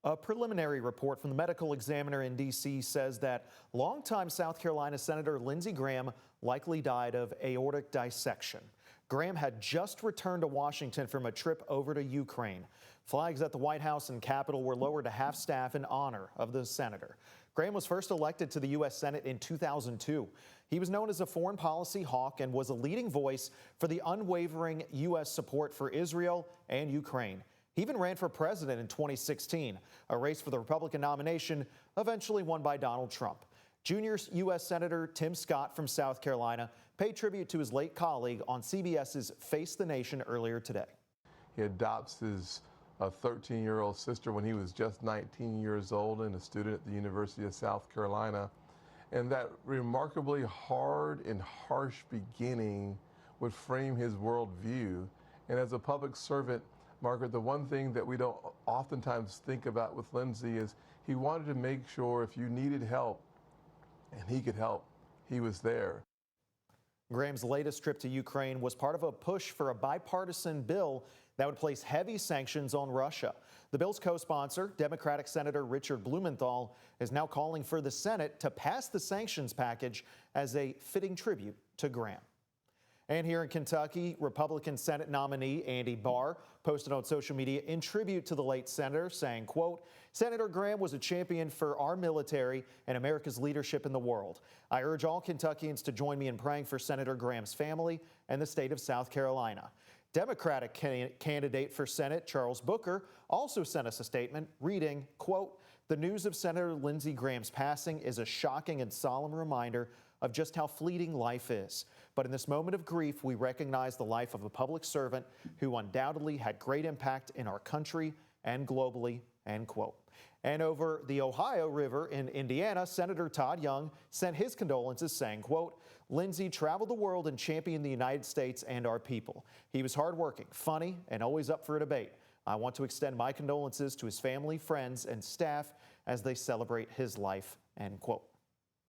A preliminary report from the medical examiner in D.C. says that longtime South Carolina Senator Lindsey Graham likely died of aortic dissection. Graham had just returned to Washington from a trip over to Ukraine. Flags at the White House and Capitol were lowered to half-staff in honor of the senator. Graham was first elected to the U.S. Senate in 2002. He was known as a foreign policy hawk and was a leading voice for the unwavering U.S. support for Israel and Ukraine. He even ran for president in 2016, a race for the Republican nomination eventually won by Donald Trump. Junior U.S. Senator Tim Scott from South Carolina paid tribute to his late colleague on CBS's Face the Nation earlier today. He adopts his 13-year-old sister when he was just 19 years old and a student at the University of South Carolina. And that remarkably hard and harsh beginning would frame his worldview. And as a public servant, Margaret, the one thing that we don't oftentimes think about with Lindsey is he wanted to make sure if you needed help and he could help, he was there. Graham's latest trip to Ukraine was part of a push for a bipartisan bill that would place heavy sanctions on Russia. The bill's co-sponsor, Democratic Senator Richard Blumenthal, is now calling for the Senate to pass the sanctions package as a fitting tribute to Graham. And here in Kentucky, Republican Senate nominee Andy Barr posted on social media in tribute to the late senator, saying, quote, "Senator Graham was a champion for our military and America's leadership in the world. I urge all Kentuckians to join me in praying for Senator Graham's family and the state of South Carolina." Democratic candidate for Senate Charles Booker also sent us a statement reading, quote, "The news of Senator Lindsey Graham's passing is a shocking and solemn reminder of just how fleeting life is. But in this moment of grief, we recognize the life of a public servant who undoubtedly had great impact in our country and globally," end quote. And over the Ohio River in Indiana, Senator Todd Young sent his condolences, saying, quote, "Lindsey traveled the world and championed the United States and our people. He was hardworking, funny, and always up for a debate. I want to extend my condolences to his family, friends, and staff as they celebrate his life," end quote.